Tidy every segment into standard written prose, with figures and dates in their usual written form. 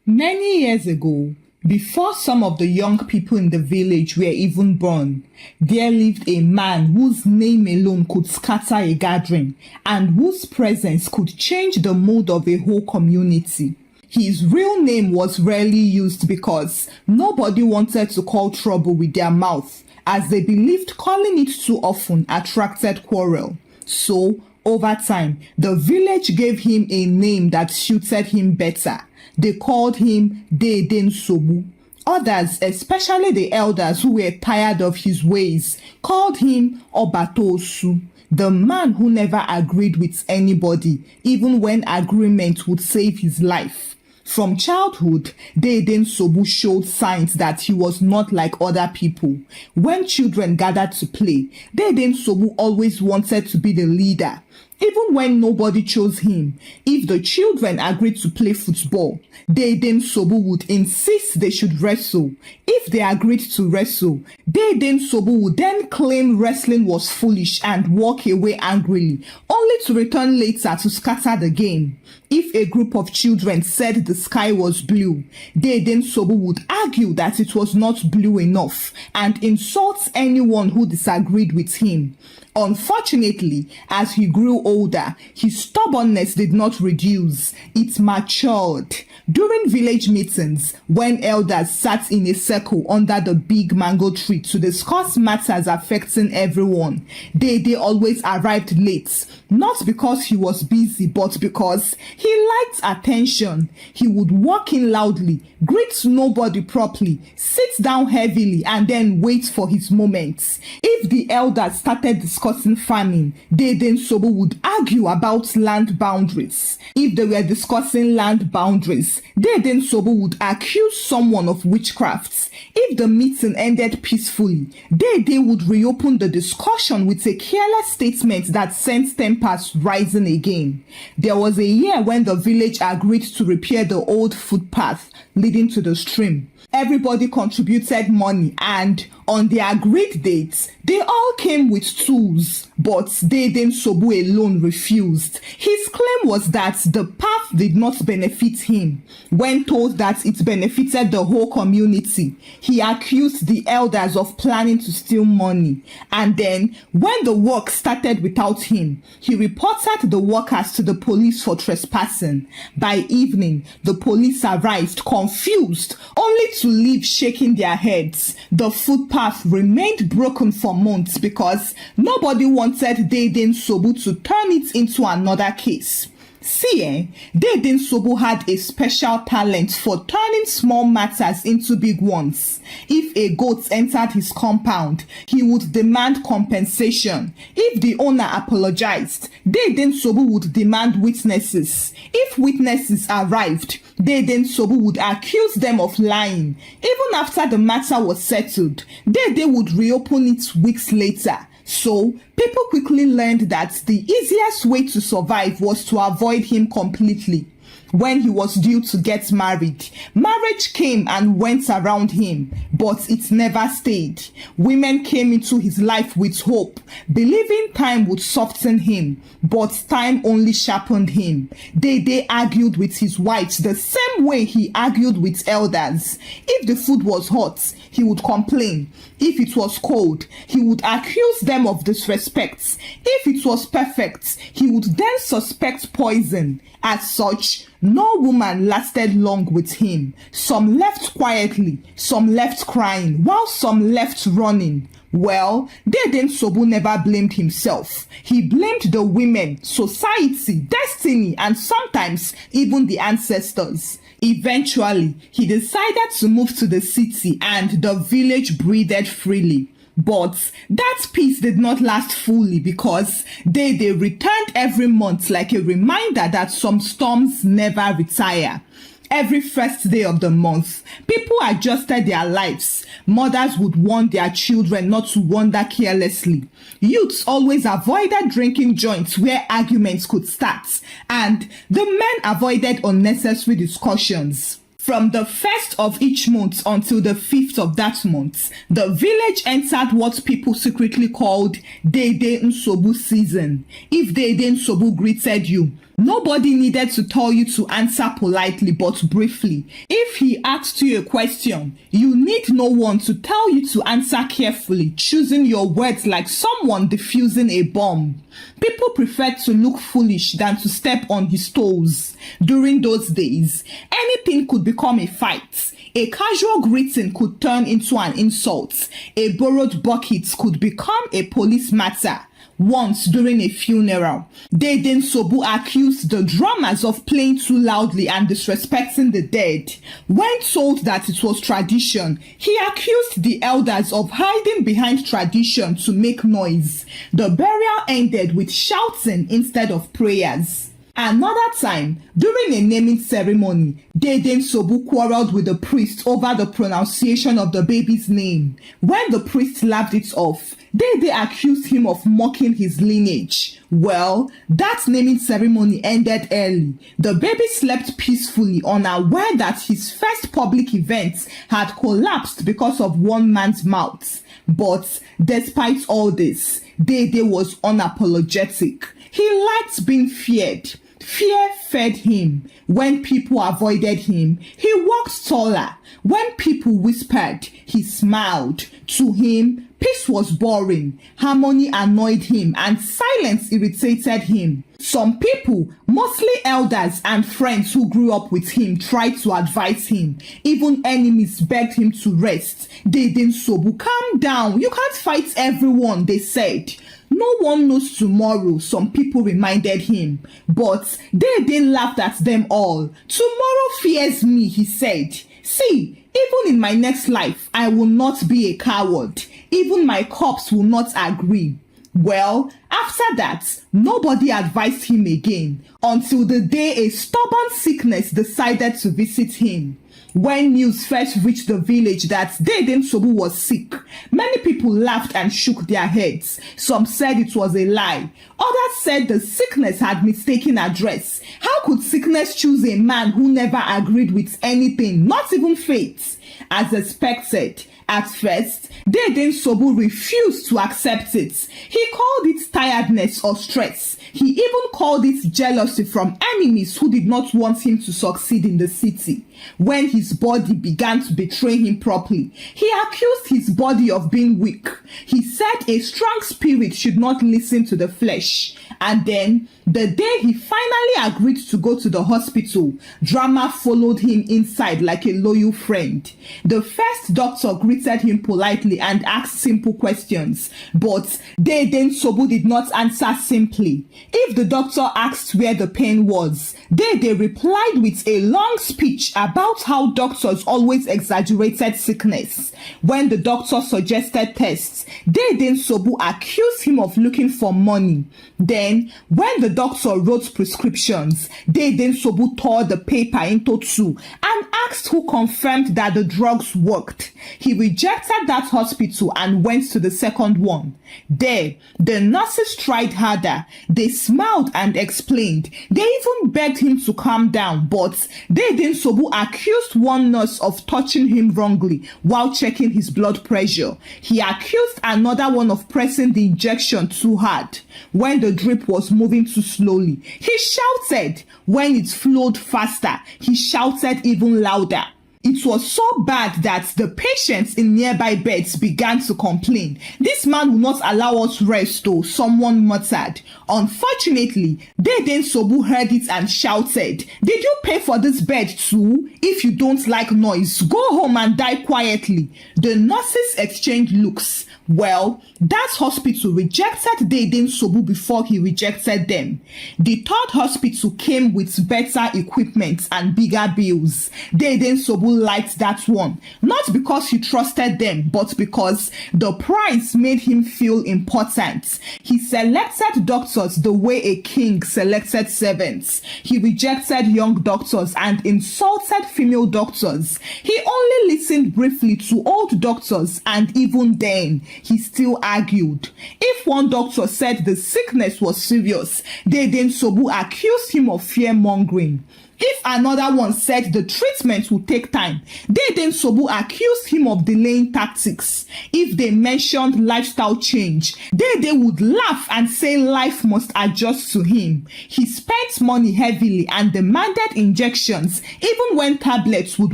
Many years ago, before some of the young people in the village were even born, there lived a man whose name alone could scatter a gathering and whose presence could change the mood of a whole community. His real name was rarely used because nobody wanted to call trouble with their mouth, as they believed calling it too often attracted quarrel. So, over time, the village gave him a name that suited him better. They called him Dede Nsobu. Others, especially the elders who were tired of his ways, called him Obatosu, the man who never agreed with anybody, even when agreement would save his life. From childhood, Dede Nsobu showed signs that he was not like other people. When children gathered to play, Dede Nsobu always wanted to be the leader. Even when nobody chose him, if the children agreed to play football, Dede Nsobu would insist they should wrestle. If they agreed to wrestle, Dede Nsobu would then claim wrestling was foolish and walk away angrily, only to return later to scatter the game. If a group of children said the sky was blue, Dede Nsobu would argue that it was not blue enough and insult anyone who disagreed with him. Unfortunately, as he grew older, his stubbornness did not reduce, it matured. During village meetings, when elders sat in a circle under the big mango tree to discuss matters affecting everyone, Dede always arrived late, not because he was busy, but because he liked attention. He would walk in loudly, greet nobody properly, sit down heavily, and then wait for his moment. If the elders started discussing farming, Dede Nsobu would argue about land boundaries. If they were discussing land boundaries, Dede Nsobu would accuse someone of witchcraft. If the meeting ended peacefully, Dede would reopen the discussion with a careless statement that sent tempers rising again. There was a year when the village agreed to repair the old footpath leading to the stream. Everybody contributed money, and on the agreed dates, they all came with tools, but Dede Nsobu alone refused. His claim was that the path did not benefit him. When told that it benefited the whole community, he accused the elders of planning to steal money. And then, when the work started without him, he reported the workers to the police for trespassing. By evening, the police arrived confused, only to leave shaking their heads. The footpath remained broken for months because nobody wanted Dede Nsobu to turn it into another case. See, Dede Nsobu had a special talent for turning small matters into big ones. If a goat entered his compound, he would demand compensation. If the owner apologized, Dede Nsobu would demand witnesses. If witnesses arrived, Dede Nsobu would accuse them of lying. Even after the matter was settled, Dede would reopen it weeks later. So, people quickly learned that the easiest way to survive was to avoid him completely. When he was due to get married, marriage came and went around him, but it never stayed. Women came into his life with hope, believing time would soften him, but time only sharpened him. Dede argued with his wives the same way he argued with elders. If the food was hot, he would complain. If it was cold, he would accuse them of disrespect. If it was perfect, he would then suspect poison. As such, no woman lasted long with him. Some left quietly, some left crying, while some left running. Well, Dede Nsobu never blamed himself. He blamed the women, society, destiny, and sometimes even the ancestors. Eventually, he decided to move to the city and the village breathed freely. But that peace did not last fully because they returned every month like a reminder that some storms never retire. Every first day of the month, people adjusted their lives. Mothers would warn their children not to wander carelessly. Youths always avoided drinking joints where arguments could start, and the men avoided unnecessary discussions. From the 1st of each month until the 5th of that month, the village entered what people secretly called Dede Nsobu season. If Dede Nsobu greeted you, nobody needed to tell you to answer politely but briefly. If If he asks you a question, you need no one to tell you to answer carefully, choosing your words like someone defusing a bomb. People preferred to look foolish than to step on his toes. During those days, anything could become a fight. A casual greeting could turn into an insult. A borrowed bucket could become a police matter. Once during a funeral, Deden Sobu accused the drummers of playing too loudly and disrespecting the dead. When told that it was tradition, he accused the elders of hiding behind tradition to make noise. The burial ended with shouting instead of prayers. Another time, during a naming ceremony, Deden Sobu quarreled with the priest over the pronunciation of the baby's name. When the priest laughed it off, Dede accused him of mocking his lineage. Well, that naming ceremony ended early. The baby slept peacefully, unaware that his first public event had collapsed because of one man's mouth. But despite all this, Dede was unapologetic. He liked being feared. Fear fed him. When people avoided him, he walked taller. When people whispered, he smiled. To him, peace was boring. Harmony annoyed him, and silence irritated him. Some people, mostly elders and friends who grew up with him, tried to advise him. Even enemies begged him to rest. Deden Sobu, calm down. You can't fight everyone, they said. No one knows tomorrow, some people reminded him. But Dede laughed at them all. Tomorrow fears me, he said. See, even in my next life, I will not be a coward. Even my corpse will not agree. Well, after that, nobody advised him again until the day a stubborn sickness decided to visit him. When news first reached the village that Deden Sobu was sick, many people laughed and shook their heads. Some said it was a lie. Others said the sickness had mistaken address. How could sickness choose a man who never agreed with anything, not even fate? As expected, at first, Deden Sobu refused to accept it. He called it tiredness or stress. He even called it jealousy from enemies who did not want him to succeed in the city. When his body began to betray him properly, he accused his body of being weak. He said a strong spirit should not listen to the flesh. And then, the day he finally agreed to go to the hospital, drama followed him inside like a loyal friend. The first doctor greeted him politely and asked simple questions, but Deden Sobu did not answer simply. If the doctor asked where the pain was, Dede replied with a long speech about how doctors always exaggerated sickness. When the doctor suggested tests, Deden Sobu accused him of looking for money. Then, when the doctor wrote prescriptions, Deden Sobu tore the paper into two and asked who confirmed that the drugs worked. He rejected that hospital and went to the second one. There, the nurses tried harder. They smiled and explained. They even begged him to calm down, but Deden Sobu accused one nurse of touching him wrongly while checking his blood pressure. He accused another one of pressing the injection too hard. When the drip was moving too slowly, he shouted. When it flowed faster, he shouted even louder. It was so bad that the patients in nearby beds began to complain. This man will not allow us rest, though, someone muttered. Unfortunately, Deden Sobu heard it and shouted, "Did you pay for this bed too? If you don't like noise, go home and die quietly." The nurses exchanged looks. Well, that hospital rejected Deden Sobu before he rejected them. The third hospital came with better equipment and bigger bills. Deden Sobu liked that one, not because he trusted them, but because the price made him feel important. He selected doctors the way a king selected servants. He rejected young doctors and insulted female doctors. He only listened briefly to old doctors, and even then, he still argued. If one doctor said the sickness was serious, Deden Sobu accused him of fear-mongering. If another one said the treatment would take time, Dede Nsogbu accused him of delaying tactics. If they mentioned lifestyle change, Dede would laugh and say life must adjust to him. He spent money heavily and demanded injections even when tablets would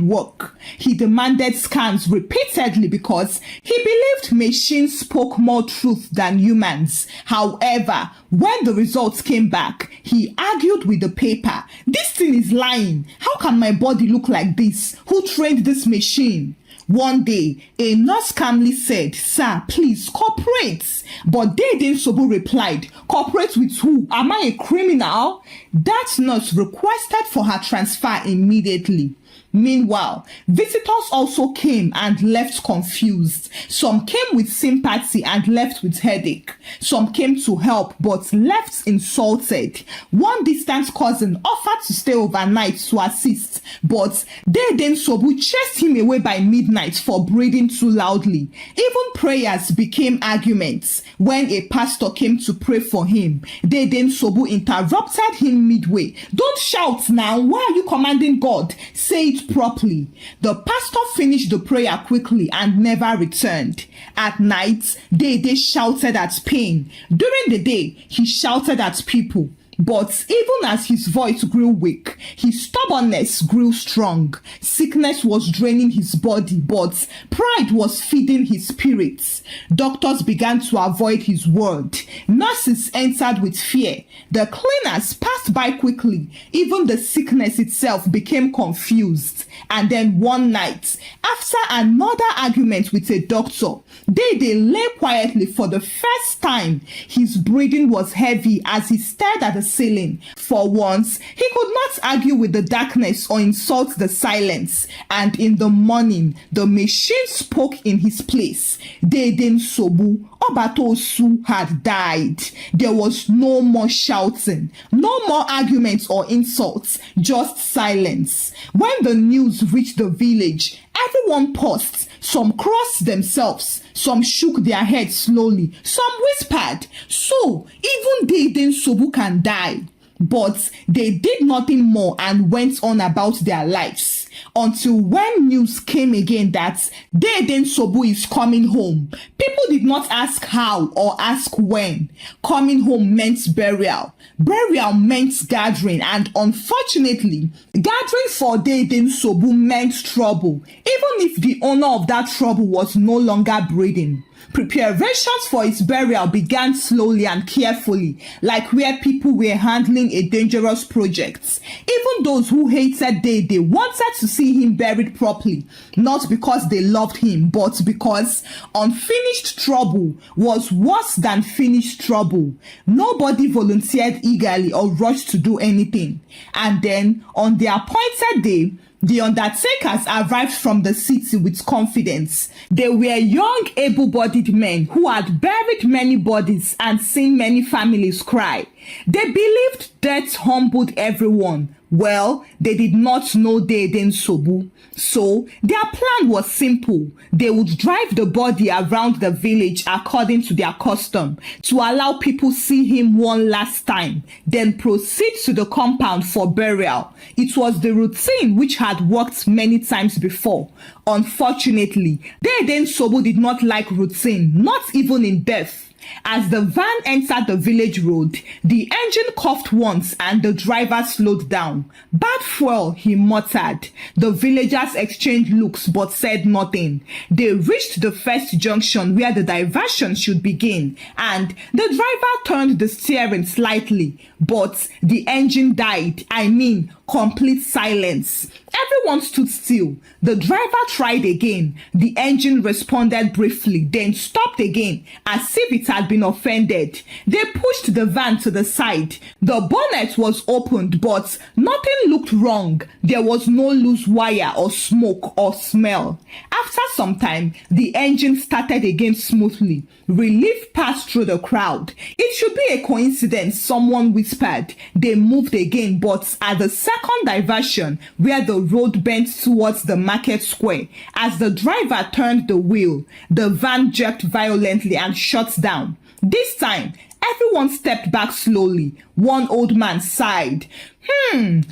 work. He demanded scans repeatedly because he believed machines spoke more truth than humans. However, when the results came back, he argued with the paper. This thing is lying. How can my body look like this? Who trained this machine? One day, a nurse calmly said, "Sir, please cooperate." But Dede Nsogbu replied, "Cooperate with who? Am I a criminal?" That nurse requested for her transfer immediately. Meanwhile, visitors also came and left confused. Some came with sympathy and left with headache. Some came to help but left insulted. One distant cousin offered to stay overnight to assist, but Dede Nsogbu chased him away by midnight for breathing too loudly. Even prayers became arguments. When a pastor came to pray for him, Dede Nsogbu interrupted him midway. "Don't shout now. Why are you commanding God? Say it properly." The pastor finished the prayer quickly and never returned. At night, Dede shouted at pain. During the day, he shouted at people. But even as his voice grew weak, his stubbornness grew strong. Sickness was draining his body, but pride was feeding his spirits. Doctors began to avoid his word. Nurses entered with fear. The cleaners passed by quickly. Even the sickness itself became confused. And then one night, after another argument with a doctor, Dede lay quietly for the first time. His breathing was heavy as he stared at the ceiling. For once, he could not argue with the darkness or insult the silence. And in the morning, the machine spoke in his place. Dede Nsogbu Obatosu had died. There was no more shouting, no more arguments or insults, just silence. When the news reached the village, everyone paused. Some crossed themselves, some shook their heads slowly, some whispered, "So, even Dede Nsogbu can die." But they did nothing more and went on about their lives. Until when news came again that Dede Nsogbu is coming home. People did not ask how or ask when. Coming home meant burial. Burial meant gathering, and unfortunately, gathering for Dede Nsogbu meant trouble, even if the owner of that trouble was no longer breathing. Preparations for his burial began slowly and carefully, like where people were handling a dangerous project. Even those who hated Dede wanted to see him buried properly, not because they loved him, but because unfinished trouble was worse than finished trouble. Nobody volunteered eagerly or rushed to do anything. And then, on the appointed day, the undertakers arrived from the city with confidence. They were young, able-bodied men who had buried many bodies and seen many families cry. They believed death humbled everyone. Well, they did not know Dede Nsogbu. So, their plan was simple. They would drive the body around the village according to their custom to allow people see him one last time, then proceed to the compound for burial. It was the routine which had worked many times before. Unfortunately, Dede Nsogbu did not like routine, not even in death. As the van entered the village road, the engine coughed once and the driver slowed down. "Bad fuel," he muttered. The villagers exchanged looks but said nothing. They reached the first junction where the diversion should begin, and the driver turned the steering slightly, but the engine died. Complete silence. Everyone stood still. The driver tried again. The engine responded briefly, then stopped again, as if it had been offended. They pushed the van to the side. The bonnet was opened, but nothing looked wrong. There was no loose wire or smoke or smell. After some time, the engine started again smoothly. Relief passed through the crowd. "It should be a coincidence," someone whispered. They moved again, but at the second diversion, where the road bent towards the market square, as the driver turned the wheel, the van jerked violently and shut down. This time, Everyone stepped back slowly. One old man sighed.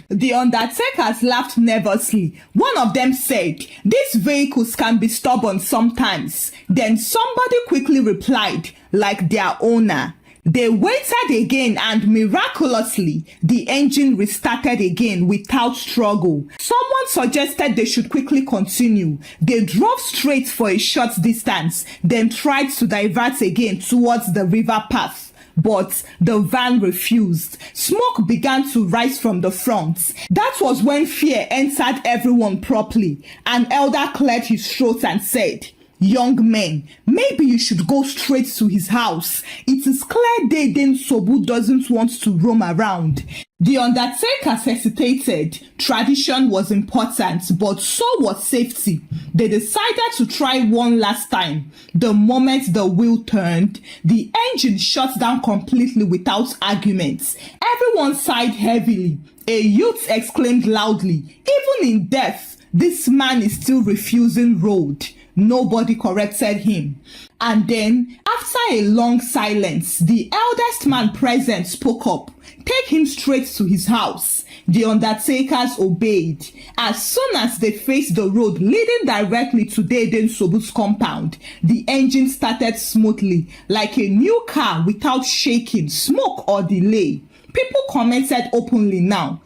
The undertakers laughed nervously. One of them said, "These vehicles can be stubborn sometimes." Then somebody quickly replied, like their owner. They waited again and miraculously, the engine restarted again without struggle. Someone suggested they should quickly continue. They drove straight for a short distance, then tried to divert again towards the river path. But the van refused. Smoke began to rise from the front. That was when fear entered everyone properly. An elder cleared his throat and said, "Young men, maybe you should go straight to his house. It is clear Deden Sobu doesn't want to roam around." The undertakers hesitated. Tradition was important, but so was safety. They decided to try one last time. The moment the wheel turned, the engine shut down completely without arguments. Everyone sighed heavily. A youth exclaimed loudly, "Even in death, this man is still refusing road." Nobody corrected him. And then, after a long silence, the eldest man present spoke up. "Take him straight to his house." The undertakers obeyed. As soon as they faced the road leading directly to Deden Sobu's compound, the engine started smoothly, like a new car without shaking, smoke or delay. People commented openly now,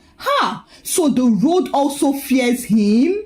so the road also fears him?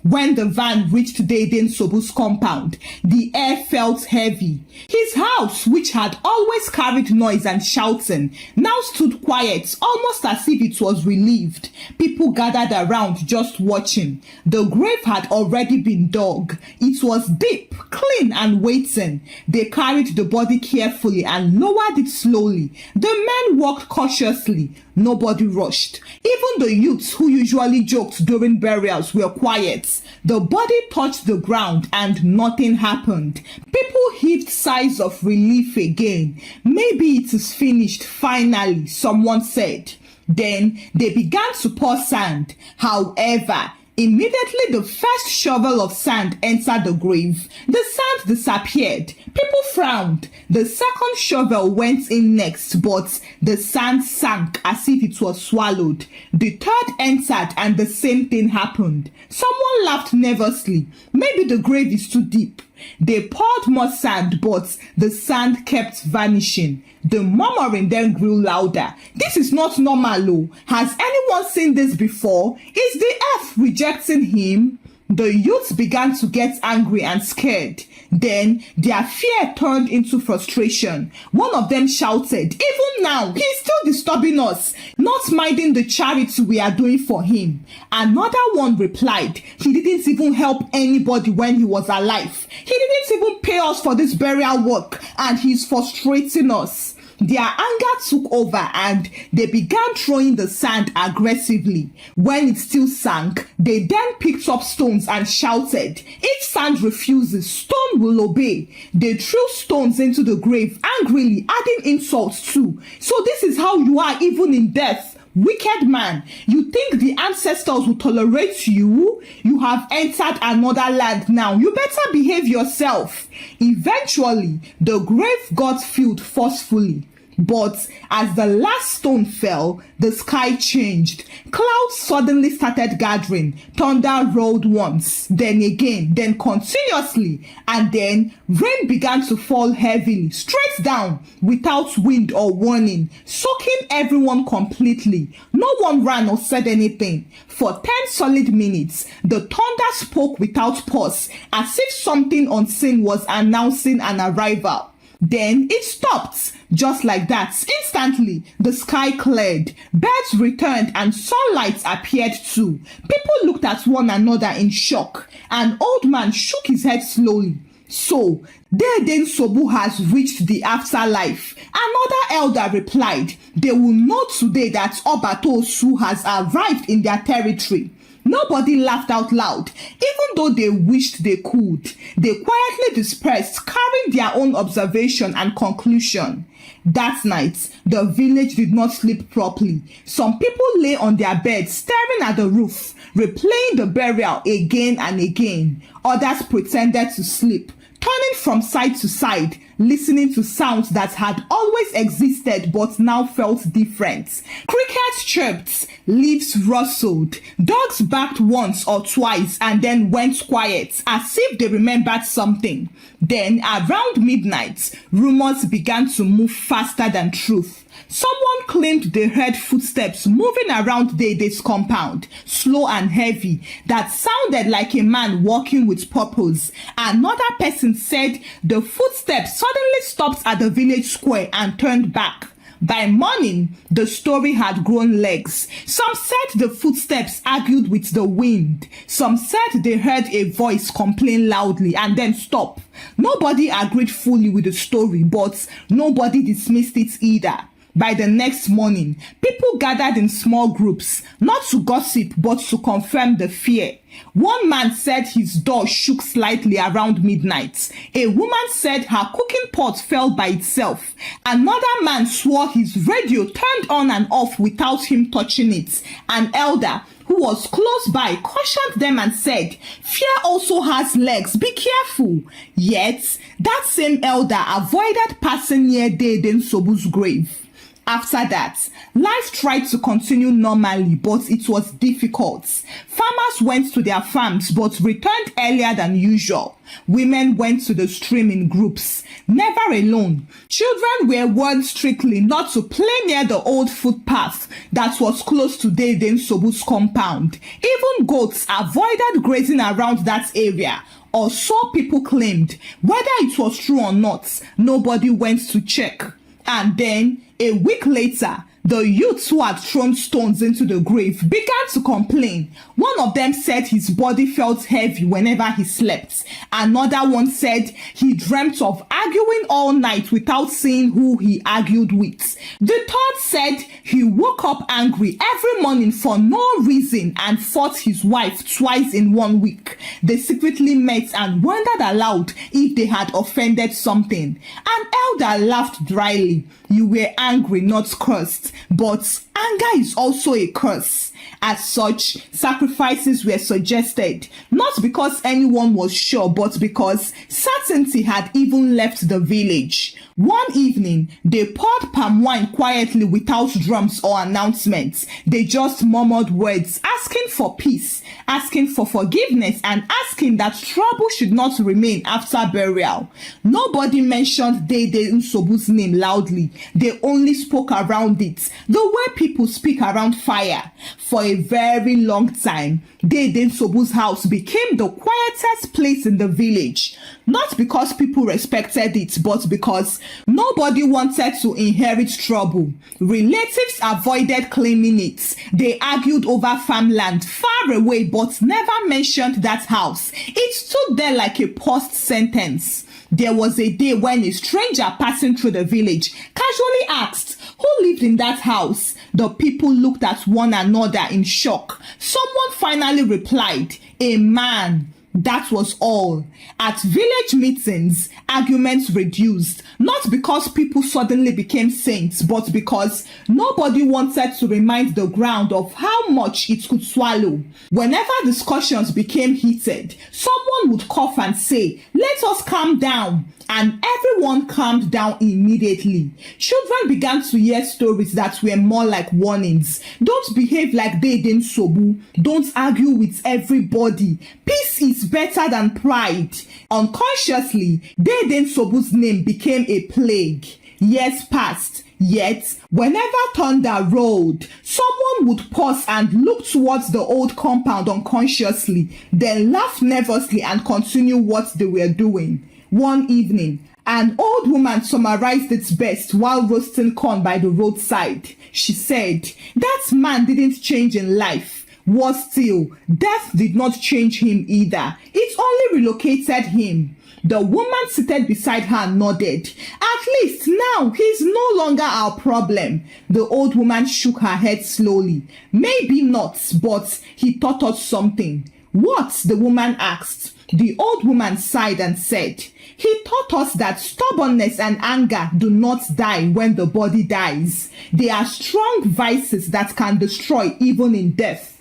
When the van reached Deden Sobu's compound, the air felt heavy. His house, which had always carried noise and shouting, now stood quiet, almost as if it was relieved. People gathered around just watching. The grave had already been dug. It was deep, clean, and waiting. They carried the body carefully and lowered it slowly. The men walked cautiously. Nobody rushed. Even the youths who usually joked during burials were quiet. The body touched the ground and nothing happened. People heaved sighs of relief again. "Maybe it is finished finally," someone said. Then they began to pour sand. However, immediately the first shovel of sand entered the grave, the sand disappeared. People frowned. The second shovel went in next, but the sand sank as if it was swallowed. The third entered and the same thing happened. Someone laughed nervously. Maybe the grave is too deep. They poured more sand, but the sand kept vanishing. The murmuring then grew louder. "This is not normal, oh. Has anyone seen this before? Is the earth rejecting him?" The youths began to get angry and scared. Then their fear turned into frustration. One of them shouted, "Even now, he's still disturbing us, not minding the charity we are doing for him." Another one replied, "He didn't even help anybody when he was alive. He didn't even pay us for this burial work, and he's frustrating us." Their anger took over and they began throwing the sand aggressively. When it still sank, they then picked up stones and shouted, "If sand refuses, stone will obey." They threw stones into the grave angrily, adding insults too. "So this is how you are even in death? Wicked man, you think the ancestors will tolerate you? You have entered another land now. You better behave yourself." Eventually, the grave got filled forcefully. But as the last stone fell, the sky changed. Clouds suddenly started gathering. Thunder rolled once, then again, then continuously, and then rain began to fall heavily, straight down, without wind or warning, soaking everyone completely. No one ran or said anything. For 10 solid minutes, the thunder spoke without pause, as if something unseen was announcing an arrival. Then it stopped. Just like that, instantly, the sky cleared. Birds returned and sunlight appeared too. People looked at one another in shock. An old man shook his head slowly. "So, Deden Sobu has reached the afterlife." Another elder replied, "They will know today that Obato Osu has arrived in their territory." Nobody laughed out loud, even though they wished they could. They quietly dispersed, carrying their own observation and conclusion. That night, the village did not sleep properly. Some people lay on their beds, staring at the roof, replaying the burial again and again. Others pretended to sleep, turning from side to side, listening to sounds that had always existed but now felt different. Crickets chirped, leaves rustled, dogs barked once or twice and then went quiet as if they remembered something. Then, around midnight, rumors began to move faster than truth. Someone claimed they heard footsteps moving around Dede's compound, slow and heavy, that sounded like a man walking with purpose. Another person said the footsteps suddenly stopped at the village square and turned back. By morning, the story had grown legs. Some said the footsteps argued with the wind. Some said they heard a voice complain loudly and then stop. Nobody agreed fully with the story, but nobody dismissed it either. By the next morning, people gathered in small groups, not to gossip but to confirm the fear. One man said his door shook slightly around midnight. A woman said her cooking pot fell by itself. Another man swore his radio turned on and off without him touching it. An elder who was close by cautioned them and said, "Fear also has legs, be careful." Yet, that same elder avoided passing near Dede Nsobu's grave. After that, life tried to continue normally, but it was difficult. Farmers went to their farms but returned earlier than usual. Women went to the stream in groups, never alone. Children were warned strictly not to play near the old footpath that was close to Dede Nsobu's compound. Even goats avoided grazing around that area, or so people claimed. Whether it was true or not, nobody went to check. And then, a week later, the youths who had thrown stones into the grave began to complain. One of them said his body felt heavy whenever he slept. Another one said he dreamt of arguing all night without seeing who he argued with. The third said he woke up angry every morning for no reason and fought his wife twice in 1 week. They secretly met and wondered aloud if they had offended something. An elder laughed dryly. "You were angry, not cursed. But anger is also a curse." As such, sacrifices were suggested, not because anyone was sure, but because certainty had even left the village. One evening, they poured palm wine quietly without drums or announcements. They just murmured words, asking for peace, asking for forgiveness, and asking that trouble should not remain after burial. Nobody mentioned Dede Nsobu's name loudly. They only spoke around it, the way people speak around fire. For a very long time, Dede Nsobu's house became the quietest place in the village. Not because people respected it, but because nobody wanted to inherit trouble. Relatives avoided claiming it. They argued over farmland far away, but never mentioned that house. It stood there like a paused sentence. There was a day when a stranger passing through the village casually asked, "Who lived in that house?" The people looked at one another in shock. Someone finally replied, "A man." That was all. At village meetings, arguments reduced, not because people suddenly became saints, but because nobody wanted to remind the ground of how much it could swallow. Whenever discussions became heated, someone would cough and say, "Let us calm down." And everyone calmed down immediately. Children began to hear stories that were more like warnings. Don't behave like Dede Nsobu. Don't argue with everybody. Peace is better than pride. Unconsciously, Dede Nsobu's name became a plague. Years passed. Yet, whenever thunder rolled, someone would pause and look towards the old compound unconsciously, then laugh nervously and continue what they were doing. One evening, an old woman summarized it best while roasting corn by the roadside. She said, "That man didn't change in life. Worse still, death did not change him either. It only relocated him." The woman seated beside her nodded. "At least now he's no longer our problem." The old woman shook her head slowly. "Maybe not, but he taught us something." "What?" the woman asked. The old woman sighed and said, "He taught us that stubbornness and anger do not die when the body dies. They are strong vices that can destroy even in death."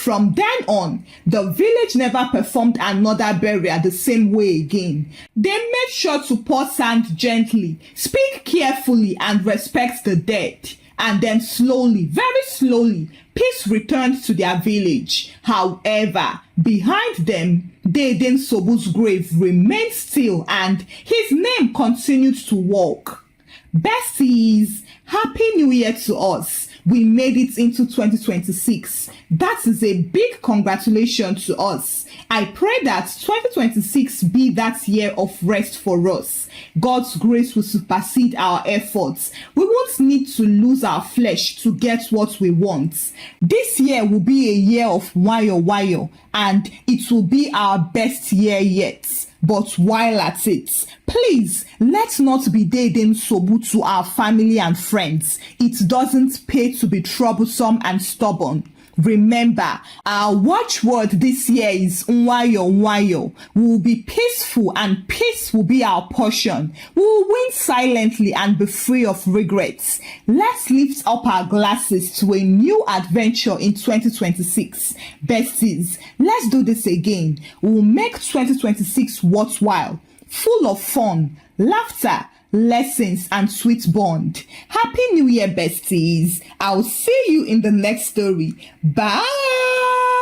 From then on, the village never performed another burial the same way again. They made sure to pour sand gently, speak carefully, and respect the dead. And then slowly, very slowly, peace returned to their village. However, behind them, Deden Sobu's grave remained still and his name continued to walk. Besties, Happy New Year to us. We made it into 2026. That is a big congratulations to us. I pray that 2026 be that year of rest for us. God's grace will supersede our efforts. We won't need to lose our flesh to get what we want. This year will be a year of wayo, and it will be our best year yet. But while at it, please, let's not be Deden Sobu to our family and friends. It doesn't pay to be troublesome and stubborn. Remember, our watchword this year is Nwayo. We will be peaceful and peace will be our portion. We will win silently and be free of regrets. Let's lift up our glasses to a new adventure in 2026. Besties, let's do this again. We will make 2026 worthwhile, full of fun, laughter, lessons, and sweet bond. Happy New Year, besties. I'll see you in the next story. Bye.